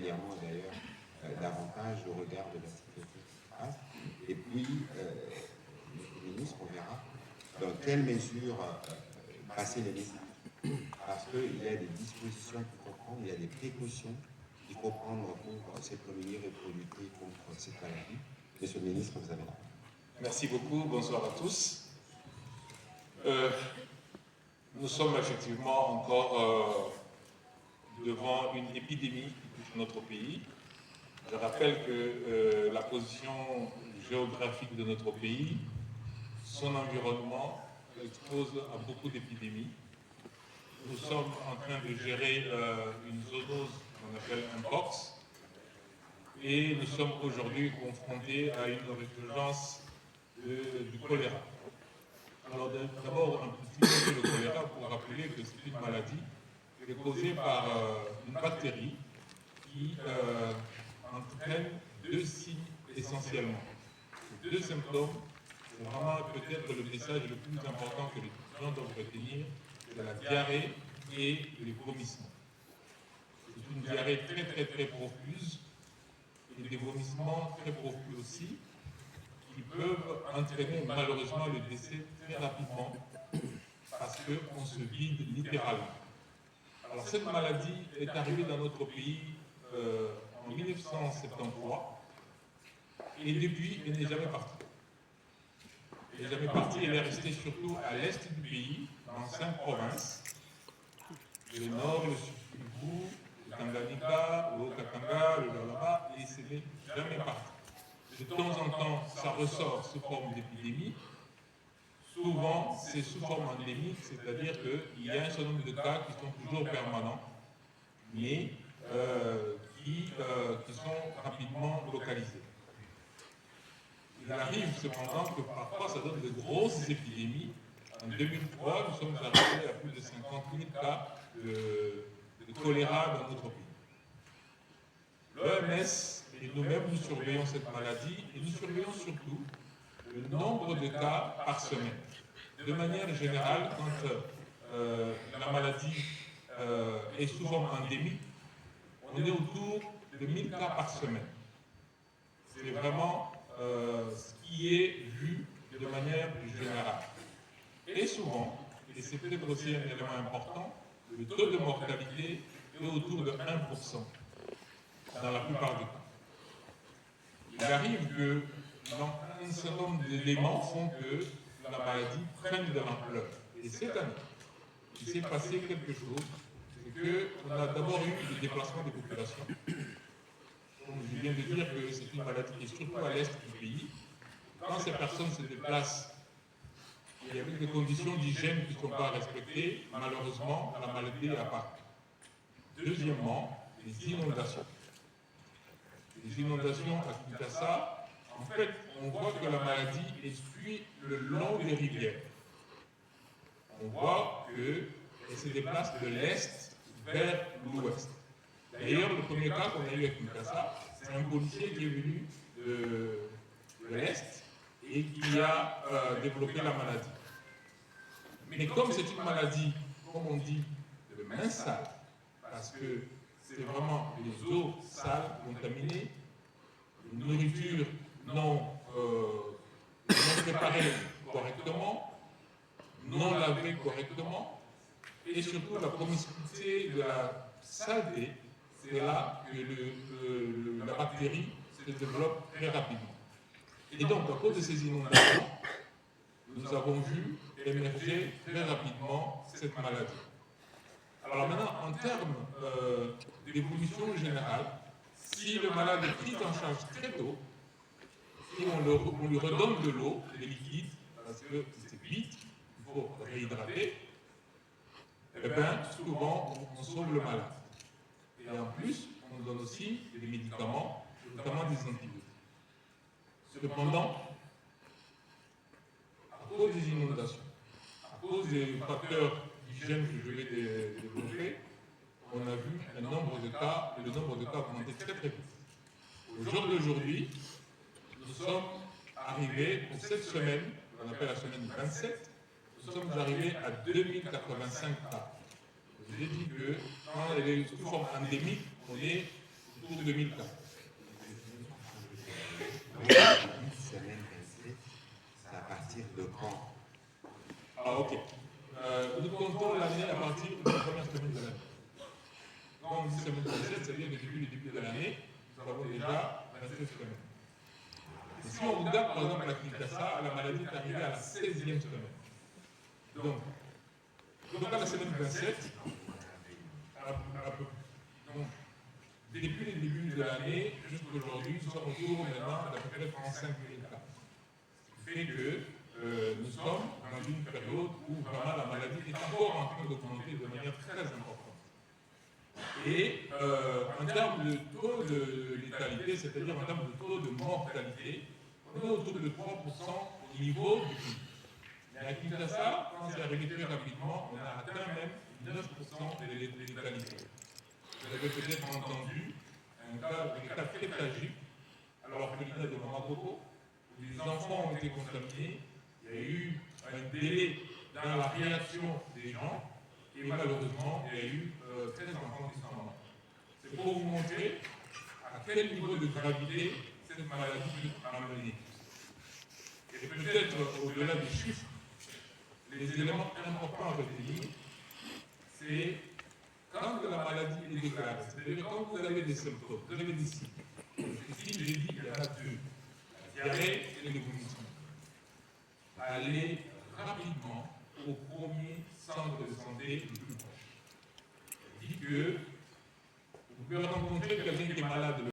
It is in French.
régulièrement d'ailleurs davantage au regard de la situation qui se passe. Et puis, le ministre, on verra dans quelle mesure passer les messages. Parce qu'il y a des dispositions qu'il faut prendre, il y a des précautions qu'il faut prendre pour se prémunir et pour lutter contre cette maladie. Monsieur le ministre, vous avez la parole. Merci beaucoup, bonsoir à tous. Nous sommes effectivement encore devant une épidémie qui touche notre pays. Je rappelle que la position géographique de notre pays, son environnement expose à beaucoup d'épidémies. Nous sommes en train de gérer une zoonose qu'on appelle un pox, et nous sommes aujourd'hui confrontés à une résurgence du choléra. Alors d'abord, un petit mot sur le choléra pour rappeler que c'est une maladie qui est causée par une bactérie qui entraîne deux signes essentiellement. Ces deux symptômes, c'est vraiment peut-être le message le plus important que les gens doivent retenir, c'est la diarrhée et les vomissements. C'est une diarrhée très profuse et des vomissements très profus aussi, qui peuvent entraîner malheureusement le décès très rapidement parce qu'on se vide littéralement. Alors cette maladie est arrivée dans notre pays en 1973 et depuis elle n'est jamais partie. Elle n'est jamais partie, elle est restée surtout à l'est du pays, dans 5 provinces, le nord, le sud Kivu, le Tanganyika, le Haut-Katanga, le Lualaba, et ce n'est jamais parti. De temps en temps, ça ressort sous forme d'épidémie. Souvent, c'est sous forme endémique, c'est-à-dire qu'il y a un certain nombre de cas qui sont toujours permanents, mais qui sont rapidement localisés. Il arrive cependant que parfois ça donne de grosses épidémies. En 2003, nous sommes arrivés à plus de 50 000 cas de choléra dans notre pays. L'OMS et nous-mêmes, nous surveillons cette maladie et nous surveillons surtout le nombre de cas par semaine. De manière générale, quand la maladie est sous forme endémique, on est autour de 1000 cas par semaine. C'est vraiment ce qui est vu de manière générale. Et souvent, et c'est peut-être aussi un élément important, le taux de mortalité est autour de 1% dans la plupart des cas. Il arrive que un certain nombre d'éléments font que la maladie prenne de l'ampleur. Et cette année, il s'est passé quelque chose, c'est qu'on a d'abord eu des déplacements des populations. Donc, je viens de dire que c'est une maladie qui est surtout à l'est du pays. Quand ces personnes se déplacent, il y a des conditions d'hygiène qui ne sont pas respectées, malheureusement, la maladie apparaît. Deuxièmement, les inondations. Les inondations à Kinshasa, en fait, on voit que la maladie essuie le long des rivières. On voit qu'elle se déplace de l'est vers l'ouest. D'ailleurs, le premier cas qu'on a eu à Kinshasa, c'est un policier qui est venu de l'est et qui a développé la maladie. Mais comme c'est une maladie, comme on dit, de main sale, parce que c'est vraiment les eaux sales, contaminées, une nourriture non préparée correctement, non lavée correctement, et surtout la promiscuité de la saleté, c'est là que la bactérie se développe très rapidement. Et donc, à cause de ces inondations, nous avons vu émerger très rapidement cette maladie. Alors maintenant, en termes d'évolution générale, si le malade est pris en charge très tôt, si on lui redonne de l'eau, des liquides, parce que c'est vite, il faut réhydrater, eh bien, souvent, on sauve le malade. Et en plus, on donne aussi des médicaments, notamment des antibiotiques. Cependant, à cause des inondations, à cause des facteurs d'hygiène que je vais développer, on a vu un nombre de cas, et le nombre de cas augmenter très vite. Au jour d'aujourd'hui, nous sommes arrivés, pour cette semaine, qu'on appelle la semaine 27, nous sommes arrivés à 2085 cas. Je vous ai dit que quand elle est sous forme endémique, on est pour 2000 cas. Donc, 10 semaines 27, c'est à partir de quand? Ah, ok. Nous comptons l'année à partir de la première semaine de l'année. Quand on dit semaine 27, c'est-à-dire que depuis le début de l'année, nous avons déjà 27 semaines. Et si on regarde par exemple à Kinshasa, la maladie est arrivée à la 16e semaine. Donc à la semaine 27, donc, depuis le début de l'année jusqu'à aujourd'hui, nous sommes autour maintenant d'à peu près 35 000 cas. Ce qui fait que nous sommes dans une période où vraiment la maladie est encore en train d'augmenter de manière très importante. Et en termes de taux de létalité, c'est-à-dire en termes de taux de mortalité, on est autour de 3% au niveau du pays. Mais à Kinshasa, quand c'est arrivé très rapidement, on a atteint même 9% de létalité. Vous avez peut-être entendu un cas très tragique à l'orphelinat de Mamakoko, où les enfants ont été contaminés. Il y a eu un délai dans la réaction des gens, et malheureusement, il y a eu 13 enfants qui sont morts. C'est pour vous montrer à quel niveau de gravité cette maladie peut amener. Et peut-être au-delà des chiffres, les éléments importants à retenir, c'est quand la maladie est déclarée, c'est-à-dire quand vous avez des symptômes, vous avez des signes. Ici, j'ai dit qu'il y en a deux, la diarrhée et le vomissement. Allez rapidement au premier centre de santé le plus proche. Je dis que vous pouvez rencontrer quelqu'un qui est malade